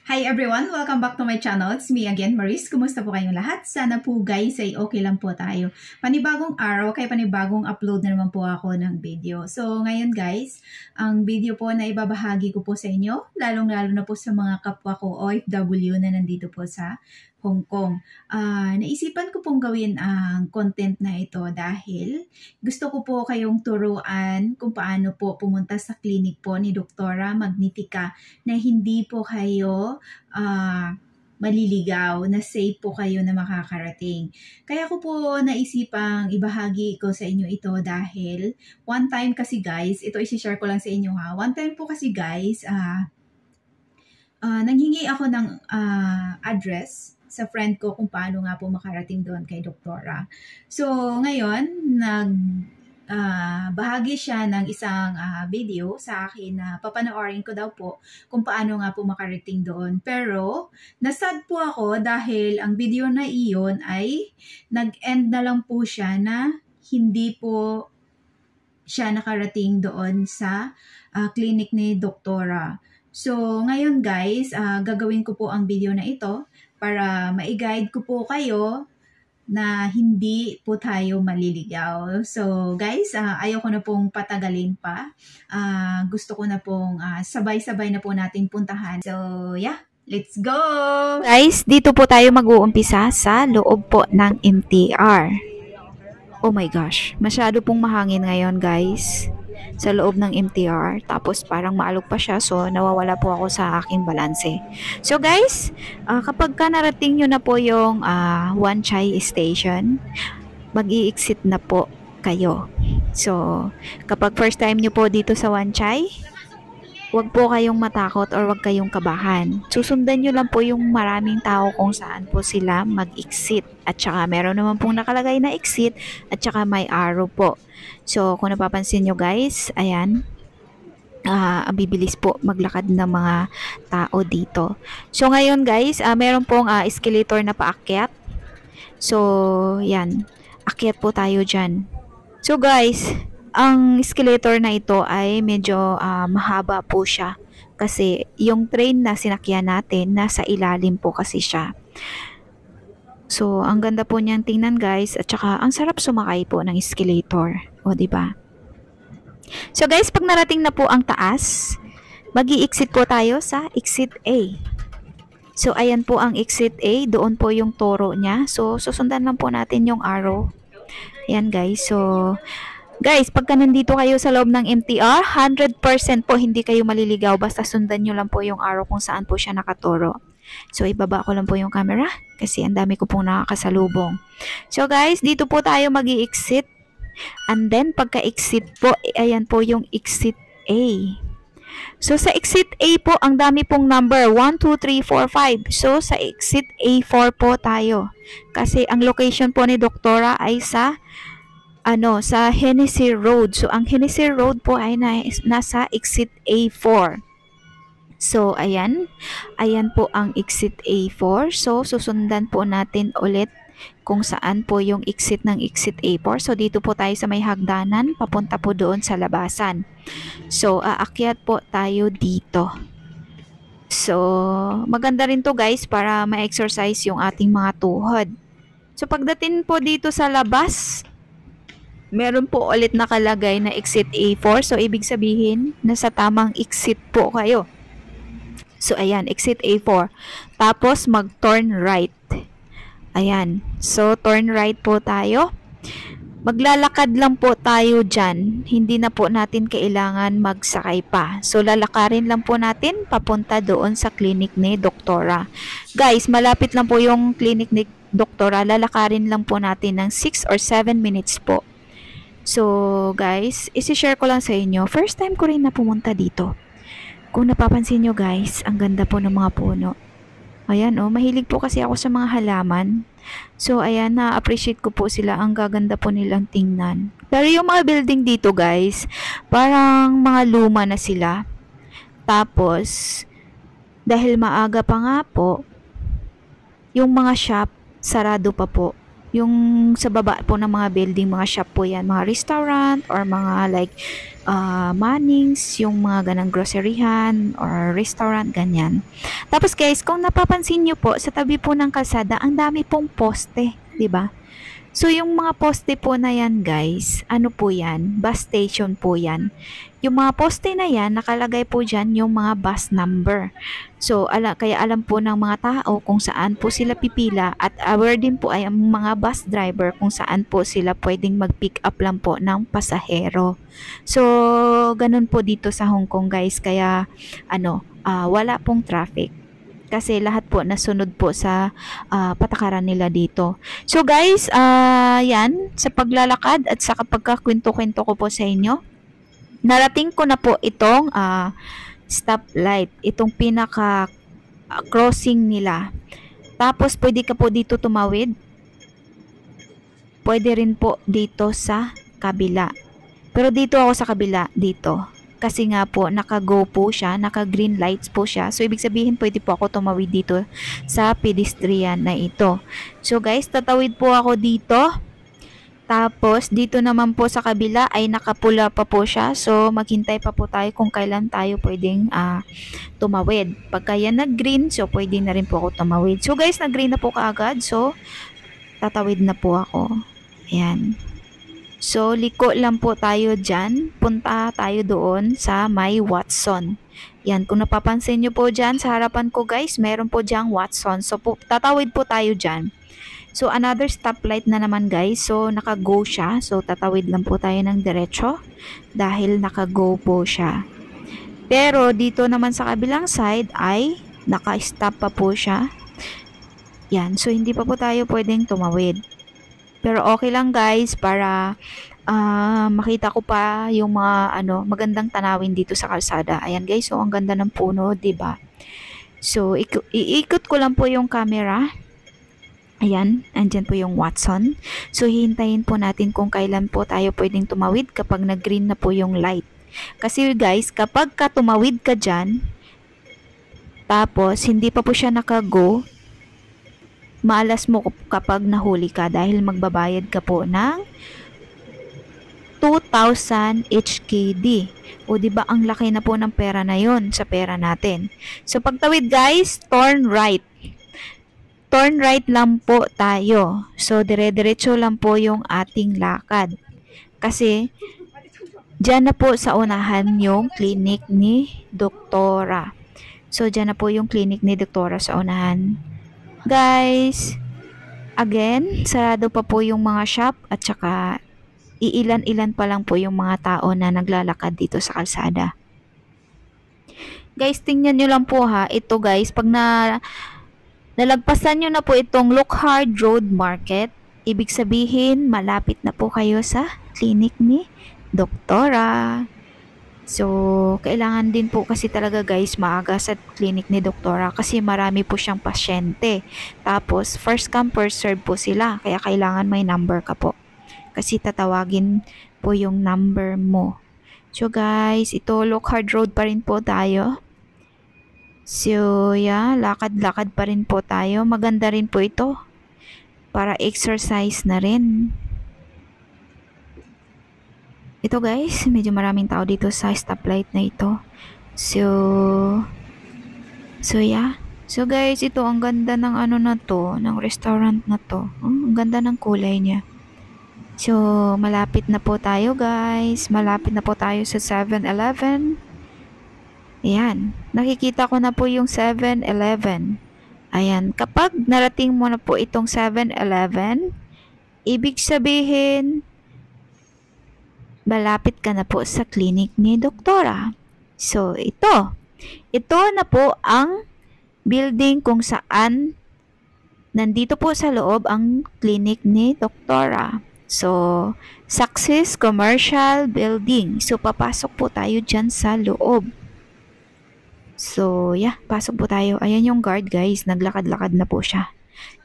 Hi everyone! Welcome back to my channel. It's me again, Maris. Kumusta po kayong lahat? Sana po guys ay okay lang po tayo. Panibagong araw, kay panibagong upload na naman po ako ng video. So ngayon guys, ang video po na ibabahagi ko po sa inyo, lalong-lalo na po sa mga kapwa ko OFW na nandito po sa Hong Kong. Naisipan ko pong gawin ang content na ito dahil gusto ko po kayong turuan kung paano po pumunta sa clinic po ni Doktora Magnifica na hindi po kayo maliligaw, na safe po kayo na makakarating. Kaya ko po naisipang ibahagi ko sa inyo ito dahil one time kasi guys, ito isi-share ko lang sa inyo ha. One time po kasi guys, nanghingi ako ng address sa friend ko kung paano nga po makarating doon kay Doktora. So, ngayon, bahagi siya ng isang video sa akin na papanoorin ko daw po kung paano nga po makarating doon. Pero, nasad po ako dahil ang video na iyon ay nag-end na lang po siya na hindi po siya nakarating doon sa clinic ni Doktora. So, ngayon guys, gagawin ko po ang video na ito para ma-guide ko po kayo na hindi po tayo maliligaw. So guys, ayoko na pong patagalin pa. Gusto ko na pong sabay-sabay na po natin puntahan. So yeah, let's go! Guys, dito po tayo mag-uumpisa sa loob po ng MTR. Oh my gosh, masyado pong mahangin ngayon guys sa loob ng MTR, tapos parang maalog pa siya, so nawawala po ako sa aking balanse. So guys, kapag ka narating nyo na po yung Wan Chai Station, mag-i-exit na po kayo. So kapag first time nyo po dito sa Wan Chai, huwag po kayong matakot or huwag kayong kabahan. Susundan nyo lang po yung maraming tao kung saan po sila mag-exit. At saka meron naman pong nakalagay na exit at saka may arrow po. So kung napapansin nyo guys, ayan, ang bibilis po maglakad ng mga tao dito. So ngayon guys, meron pong escalator na paakyat. So yan, akyat po tayo dyan. So guys, ang escalator na ito ay medyo mahaba po siya kasi yung train na sinakyan natin nasa ilalim po kasi siya. So ang ganda po niyang tingnan guys, at saka ang sarap sumakay po ng escalator. O diba? So guys, pag narating na po ang taas, magi-exit po tayo sa exit A. So ayan po ang exit A, doon po yung toro niya. So susundan lang po natin yung arrow. Ayan guys, so guys, pagka nandito kayo sa loob ng MTR, 100% po hindi kayo maliligaw. Basta sundan nyo lang po yung arrow kung saan po siya nakaturo. So, ibaba ko lang po yung camera kasi ang dami ko pong nakakasalubong. So, guys, dito po tayo mag-i-exit. And then, pagka-exit po, ayan po yung exit A. So, sa exit A po, ang dami pong number. 1, 2, 3, 4, 5. So, sa exit A4 po tayo. Kasi ang location po ni Doktora ay sa sa Hennessy Road. So, ang Hennessy Road po ay nasa exit A4. So, ayan. Ayan po ang exit A4. So, susundan po natin ulit kung saan po yung exit ng exit A4. So, dito po tayo sa may hagdanan. Papunta po doon sa labasan. So, aakyat po tayo dito. So, maganda rin to guys para ma-exercise yung ating mga tuhod. So, pagdating po dito sa labas, meron po ulit nakalagay na exit A4. So, ibig sabihin, nasa tamang exit po kayo. So, ayan, exit A4. Tapos, mag-turn right. Ayan. So, turn right po tayo. Maglalakad lang po tayo dyan. Hindi na po natin kailangan magsakay pa. So, lalakarin lang po natin papunta doon sa clinic ni Doktora. Guys, malapit lang po yung clinic ni Doktora. Lalakarin lang po natin ng 6 or 7 minutes po. So, guys, isi-share ko lang sa inyo. First time ko rin na pumunta dito. Kung napapansin nyo, guys, ang ganda po ng mga puno. Ayan, mahilig po kasi ako sa mga halaman. So, ayan, na-appreciate ko po sila. Ang gaganda po nilang tingnan. Pero yung mga building dito, guys, parang mga luma na sila. Tapos, dahil maaga pa nga po, yung mga shop, sarado pa po. Yung sa baba po ng mga building, mga shop po yan, mga restaurant or mga like Mannings, yung mga ganang groceryhan or restaurant, ganyan. Tapos guys, kung napapansin nyo po, sa tabi po ng kalsada, ang dami pong poste, 'di ba? So, yung mga poste po na yan, guys, ano po yan? Bus station po yan. Yung mga poste na yan, nakalagay po dyan yung mga bus number. So, kaya alam po ng mga tao kung saan po sila pipila at aware din po ay ang mga bus driver kung saan po sila pwedeng mag-pick up lang po ng pasahero. So, ganun po dito sa Hong Kong, guys. Kaya, wala pong traffic. Kasi lahat po nasunod po sa patakaran nila dito. So guys, yan, sa paglalakad at sa pagkakwento-kwento ko po sa inyo, narating ko na po itong stoplight, itong pinaka crossing nila. Tapos pwede ka po dito tumawid. Pwede rin po dito sa kabila. Pero dito ako sa kabila, dito. Kasi nga po, naka-go po siya, naka-green lights po siya. So, ibig sabihin, pwede po ako tumawid dito sa pedestrian na ito. So, guys, tatawid po ako dito. Tapos, dito naman po sa kabila ay nakapula pa po siya. So, maghintay pa po tayo kung kailan tayo pwedeng tumawid. Pagka yan nag-green, so pwede na rin po ako tumawid. So, guys, nag-green na po kaagad. So, tatawid na po ako. Ayan. So, liko lang po tayo dyan. Punta tayo doon sa may Watson. Yan, kung napapansin nyo po dyan sa harapan ko guys, meron po dyang Watson. So, tatawid po tayo dyan. So, another stoplight na naman guys. So, naka-go siya. So, tatawid lang po tayo ng diretso dahil naka-go po siya. Pero, dito naman sa kabilang side ay naka-stop pa po siya. Yan, so hindi pa po tayo pwedeng tumawid. Pero okay lang guys para makita ko pa yung mga magandang tanawin dito sa kalsada. Ayan guys, so ang ganda ng puno, 'di ba? So iikot ko lang po yung camera. Ayan, andyan po yung Watson. So hihintayin po natin kung kailan po tayo pwedeng tumawid kapag nag-green na po yung light. Kasi guys, kapag tumawid ka dyan, tapos hindi pa po siya naka-go, maalas mo kapag nahuli ka dahil magbabayad ka po ng 2,000 HKD. O di ba ang laki na po ng pera na yon sa pera natin. So pagtawid guys, turn right. Turn right lang po tayo. So dire-diretso lang po yung ating lakad. Kasi dyan na po sa unahan yung clinic ni Doktora. So dyan na po yung clinic ni Doktora sa unahan. Guys, again, sarado pa po yung mga shop at saka iilan-ilan pa lang po yung mga tao na naglalakad dito sa kalsada. Guys, tingnan nyo lang po ha. Ito guys, pag nalagpasan nyo na po itong Lockhart Road Market, ibig sabihin malapit na po kayo sa clinic ni Doktora. So, kailangan din po kasi talaga guys maaga sa clinic ni Doktora kasi marami po siyang pasyente. Tapos, first come first serve po sila. Kaya kailangan may number ka po. Kasi tatawagin po yung number mo. So guys, ito Lockhart Road pa rin po tayo. So, yeah, lakad-lakad pa rin po tayo. Maganda rin po ito. Para exercise na rin. Ito guys, medyo maraming tao dito sa stoplight na ito. So yeah. So guys, ito ang ganda ng na to, ng restaurant na to. Ang ganda ng kulay niya. So, malapit na po tayo guys. Malapit na po tayo sa 7-Eleven. Ayan. Nakikita ko na po yung 7-Eleven. Ayan. Kapag narating mo na po itong 7-Eleven, ibig sabihin, malapit ka na po sa clinic ni Doktora. So, ito na po ang building kung saan nandito po sa loob ang clinic ni Doktora. So, Success Commercial Building. So, papasok po tayo dyan sa loob. So, yeah, pasok po tayo. Ayan yung guard guys, naglakad-lakad na po siya.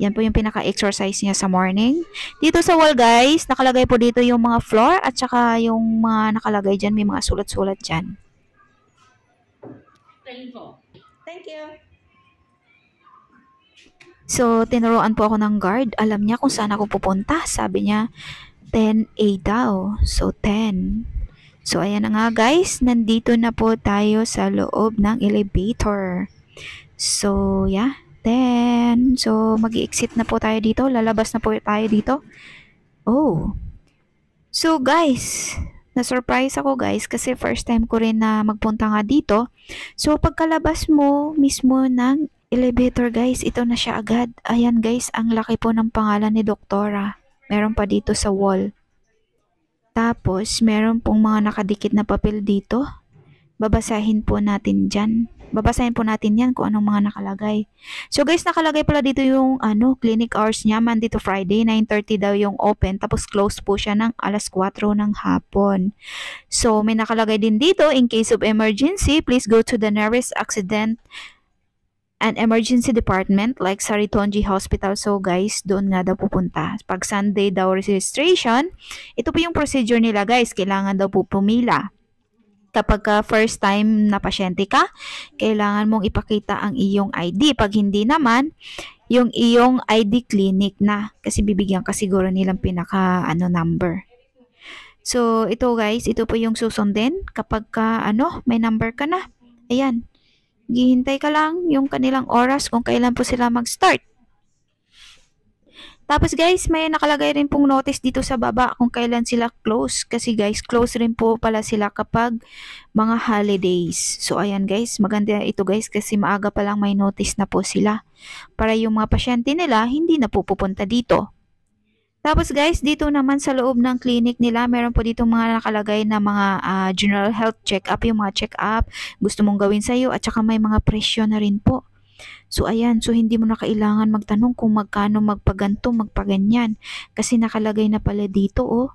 Yan po yung pinaka-exercise niya sa morning. Dito sa wall guys, nakalagay po dito yung mga floor at saka yung mga nakalagay dyan, may mga sulat-sulat dyan. Thank you. So, tinuruan po ako ng guard. Alam niya kung saan ako pupunta. Sabi niya, 10A daw. So, 10. So, ayan na nga guys. Nandito na po tayo sa loob ng elevator. So, yeah. 10. So, mag-i-exit na po tayo dito. Lalabas na po tayo dito. Oh. So, guys, na-surprise ako guys kasi first time ko rin na magpunta nga dito. So, pagkalabas mo mismo ng elevator guys, ito na siya agad. Ayan guys, ang laki po ng pangalan ni Doktora. Meron pa dito sa wall. Tapos, meron pong mga nakadikit na papel dito. Babasahin po natin dyan. Babasahin po natin yan kung anong mga nakalagay. So guys, nakalagay pala dito yung clinic hours niya, Monday to Friday, 9:30 daw yung open, tapos close po siya ng alas 4 ng hapon. So may nakalagay din dito, in case of emergency, please go to the nearest accident and emergency department like Saritonji Hospital. So guys, doon nga daw pupunta. Pag Sunday daw registration, ito po yung procedure nila guys, kailangan daw po pumila. Kapag first time na pasyente ka, kailangan mong ipakita ang iyong ID. Pag hindi naman, yung iyong ID clinic na. Kasi bibigyan ka siguro nilang pinaka number. So, ito guys, ito po yung susundin. Kapag may number ka na. Ayan. Gihintay ka lang yung kanilang oras kung kailan po sila mag-start. Tapos guys, may nakalagay rin pong notice dito sa baba kung kailan sila close. Kasi guys, close rin po pala sila kapag mga holidays. So ayan guys, maganda ito guys kasi maaga pa lang may notice na po sila. Para yung mga pasyente nila, hindi na po pupunta dito. Tapos guys, dito naman sa loob ng clinic nila, meron po dito mga nakalagay na mga general health check-up, yung mga check-up gusto mong gawin sa'yo at saka may mga presyo na rin po. So, ayan. So, hindi mo na kailangan magtanong kung magkano magpaganto, magpaganyan. Kasi nakalagay na pala dito, oh.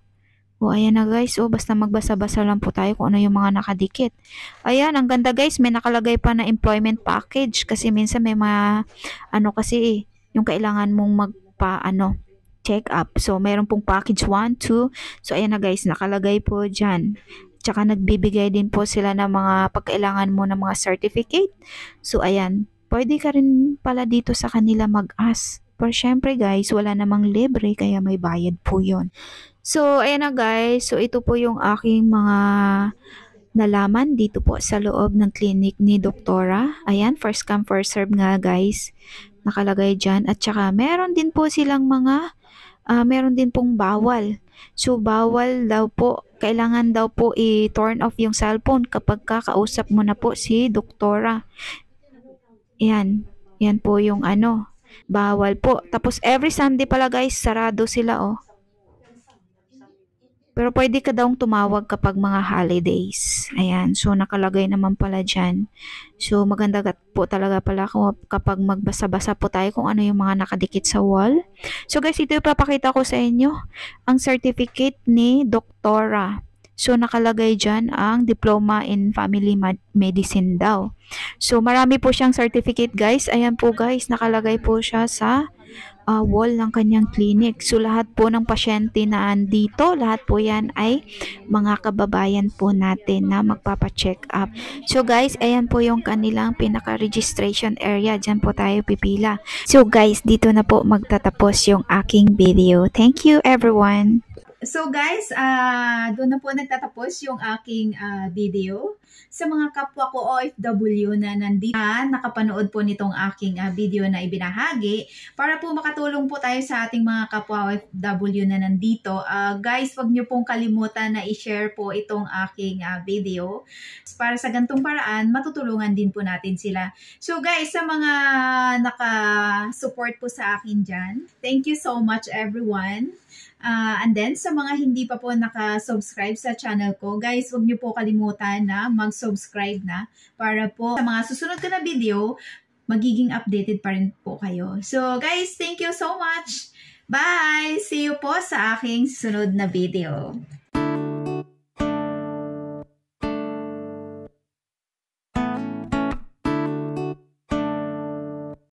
O, ayan na guys. O, basta magbasa-basa lang po tayo kung ano yung mga nakadikit. Ayan, ang ganda guys. May nakalagay pa na employment package. Kasi minsan may mga, yung kailangan mong check up. So, meron pong package 1, 2. So, ayan na guys. Nakalagay po dyan. Tsaka nagbibigay din po sila ng mga pagkailangan mo ng mga certificate. So, ayan. Pwede ka rin pala dito sa kanila mag-ask. Pero syempre guys, wala namang libre kaya may bayad po yon. So, ayan na guys. So, ito po yung aking mga nalaman dito po sa loob ng clinic ni Doktora. Ayan, first come, first serve nga guys. Nakalagay dyan. At saka, meron din po silang meron din pong bawal. So, bawal daw po. Kailangan daw po i-turn off yung cellphone kapag kakausap mo na po si Doktora. Yan. Yan po yung bawal po. Tapos every Sunday pala guys, sarado sila oh. Pero pwede ka daw tumawag kapag mga holidays. Ayan. So nakalagay naman pala dyan. So maganda po talaga pala kapag magbasa-basa po tayo kung ano yung mga nakadikit sa wall. So guys, ito yung papakita ko sa inyo. Ang certificate ni Doktora. So, nakalagay dyan ang Diploma in Family Medicine daw. So, marami po siyang certificate guys. Ayan po guys, nakalagay po siya sa wall ng kanyang clinic. So, lahat po ng pasyente na andito, lahat po yan ay mga kababayan po natin na magpapacheck up. So, guys, ayan po yung kanilang pinaka-registration area. Dyan po tayo pipila. So, guys, dito na po magtatapos yung aking video. Thank you, everyone! So guys, doon na po nagtatapos yung aking video. Sa mga kapwa ko OFW na nandito, nakapanood po nitong aking video na ibinahagi, para po makatulong po tayo sa ating mga kapwa OFW na nandito. Guys, wag nyo pong kalimutan na i-share po itong aking video. Para sa gantong paraan, matutulungan din po natin sila. So guys, sa mga naka-support po sa akin dyan, thank you so much everyone. And then, sa mga hindi pa po naka-subscribe sa channel ko, guys, huwag niyo po kalimutan na mag-subscribe na para po sa mga susunod ko na video, magiging updated pa rin po kayo. So, guys, thank you so much. Bye! See you po sa aking susunod na video.